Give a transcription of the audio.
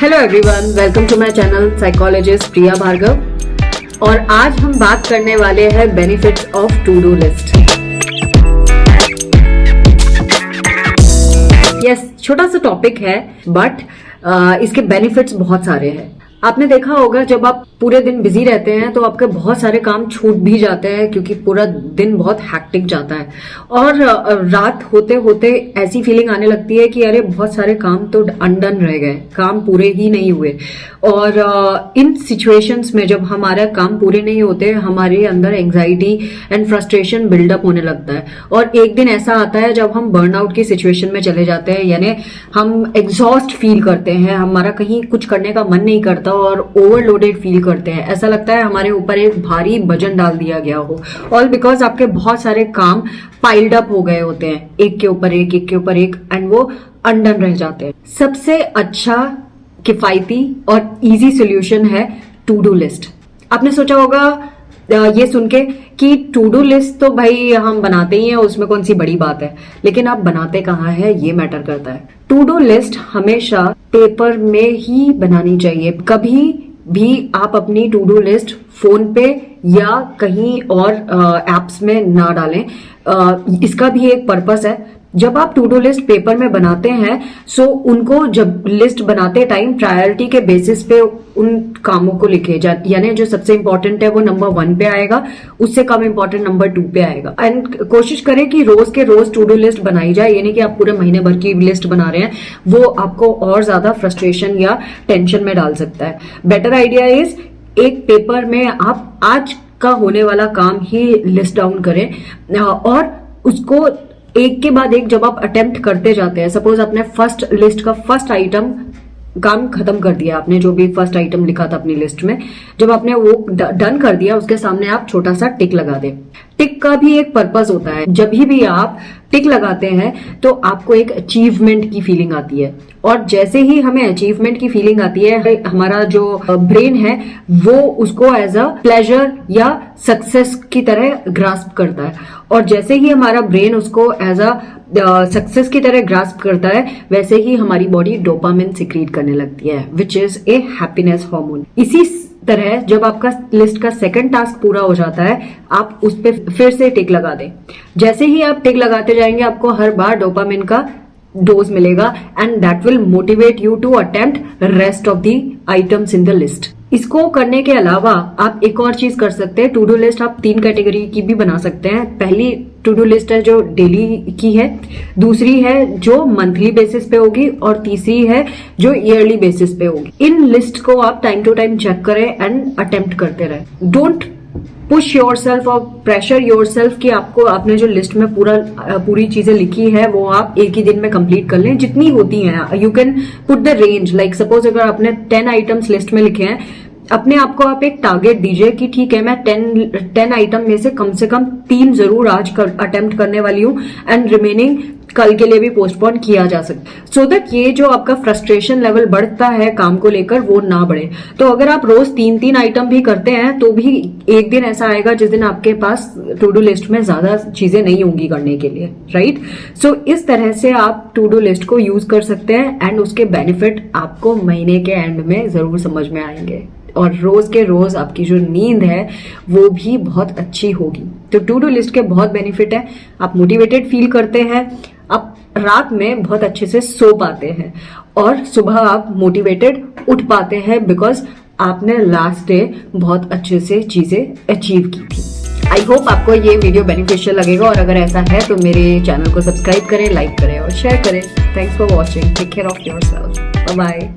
Hello everyone, welcome to my channel psychologist Priya Bhargav. और आज हम बात करने वाले हैं benefits of to do list. Yes, छोटा सा टॉपिक है बट इसके बेनिफिट्स बहुत सारे हैं। आपने देखा होगा जब आप पूरे दिन बिजी रहते हैं तो आपके बहुत सारे काम छूट भी जाते हैं क्योंकि पूरा दिन बहुत हैक्टिक जाता है और रात होते होते ऐसी फीलिंग आने लगती है कि अरे बहुत सारे काम तो अनडन रह गए, काम पूरे ही नहीं हुए। और इन सिचुएशंस में जब हमारा काम पूरे नहीं होते हमारे अंदर एंजाइटी एंड फ्रस्ट्रेशन बिल्डअप होने लगता है और एक दिन ऐसा आता है जब हम बर्नआउट की सिचुएशन में चले जाते हैं, यानी हम एग्जॉस्ट फील करते हैं, हमारा कहीं कुछ करने का मन नहीं करता और ओवरलोडेड फील करते हैं। ऐसा लगता है हमारे ऊपर एक भारी वजन डाल दिया गया हो, ऑल बिकॉज आपके बहुत सारे काम पाइल्ड अप हो गए होते हैं, एक के ऊपर एक एंड वो अनडन रह जाते हैं। सबसे अच्छा किफायती और इजी सॉल्यूशन है टू डू लिस्ट। आपने सोचा होगा ये सुन के कि टू डू लिस्ट तो भाई हम बनाते ही हैं, उसमें कौन सी बड़ी बात है, लेकिन आप बनाते कहाँ है ये मैटर करता है। टू डू लिस्ट हमेशा पेपर में ही बनानी चाहिए। कभी भी आप अपनी टू डू लिस्ट फोन पे या कहीं और एप्स में ना डालें। इसका भी एक पर्पस है। जब आप टू डू लिस्ट पेपर में बनाते हैं सो उनको जब लिस्ट बनाते टाइम प्रायोरिटी के बेसिस पे उन कामों को लिखे जाए, यानी जो सबसे इंपॉर्टेंट है वो नंबर 1 पे आएगा, उससे कम इंपॉर्टेंट नंबर 2 पे आएगा। एंड कोशिश करें कि रोज के रोज टू डू लिस्ट बनाई जाए, यानी कि आप पूरे महीने भर की लिस्ट बना रहे हैं, वो आपको और ज्यादा फ्रस्ट्रेशन या टेंशन में डाल सकता है। बेटर आइडिया इज एक पेपर में आप आज का होने वाला काम ही लिस्ट डाउन करें और उसको एक के बाद एक जब आप अटेम्प्ट करते जाते हैं, सपोज आपने फर्स्ट लिस्ट का फर्स्ट आइटम काम खत्म कर दिया, आपने जो भी फर्स्ट आइटम लिखा था अपनी लिस्ट में, जब आपने वो डन कर दिया उसके सामने आप छोटा सा टिक लगा दें। टिक का भी एक पर्पस होता है। जब भी आप टिक लगाते हैं तो आपको एक अचीवमेंट की फीलिंग आती है और जैसे ही हमें अचीवमेंट की फीलिंग आती है हमारा जो ब्रेन है वो उसको एज अ प्लेजर या सक्सेस की तरह ग्रास्प करता है और जैसे ही हमारा ब्रेन उसको एज अ सक्सेस की तरह ग्रास्प करता है वैसे ही हमारी बॉडी डोपामिन सिक्रीट करने लगती है, which is a happiness hormone. इसी तरह जब आपका लिस्ट का सेकंड टास्क पूरा हो जाता है आप उस पर फिर से टिक लगा दें। जैसे ही आप टिक लगाते जाएंगे आपको हर बार डोपामिन का डोज मिलेगा and that will motivate you to attempt rest of the items in the list. इसको करने के अलावा आप एक और चीज कर सकते हैं। टू डू लिस्ट आप 3 कैटेगरी की भी बना सकते हैं। पहली टू डू लिस्ट है जो डेली की है, दूसरी है जो मंथली बेसिस पे होगी और तीसरी है जो ईयरली बेसिस पे होगी। इन लिस्ट को आप टाइम टू टाइम चेक करें एंड अटेम्प्ट करते रहें। डोंट पुश योर सेल्फ और प्रेशर योर सेल्फ कि आपको आपने जो लिस्ट में पूरी चीजें लिखी है वो आप एक ही दिन में कंप्लीट कर लें। जितनी होती हैं you can put the range, like suppose अगर आपने 10 आइटम्स लिस्ट में लिखे हैं, अपने आप को आप एक टारगेट दीजिए कि ठीक है मैं 10 आइटम में से कम 3 जरूर आज अटेम्प्ट करने वाली हूँ एंड रिमेनिंग कल के लिए भी पोस्टपोन किया जा सकता है, सो दैट ये जो आपका फ्रस्ट्रेशन लेवल बढ़ता है काम को लेकर वो ना बढ़े। तो अगर आप रोज 3 आइटम भी करते हैं तो भी एक दिन ऐसा आएगा जिस दिन आपके पास टू डू लिस्ट में ज्यादा चीजें नहीं होंगी करने के लिए, राइट। सो इस तरह से आप टू डू लिस्ट को यूज कर सकते हैं एंड उसके बेनिफिट आपको महीने के एंड में जरूर समझ में आएंगे और रोज के रोज आपकी जो नींद है वो भी बहुत अच्छी होगी। तो टू डू लिस्ट के बहुत बेनिफिट है। आप मोटिवेटेड फील करते हैं, आप रात में बहुत अच्छे से सो पाते हैं और सुबह आप मोटिवेटेड उठ पाते हैं बिकॉज आपने लास्ट डे बहुत अच्छे से चीजें अचीव की थी। आई होप आपको ये वीडियो बेनिफिशियल लगेगा और अगर ऐसा है तो मेरे चैनल को सब्सक्राइब करें, लाइक करें और शेयर करें। Thanks for watching. Take care of yourself. Bye bye.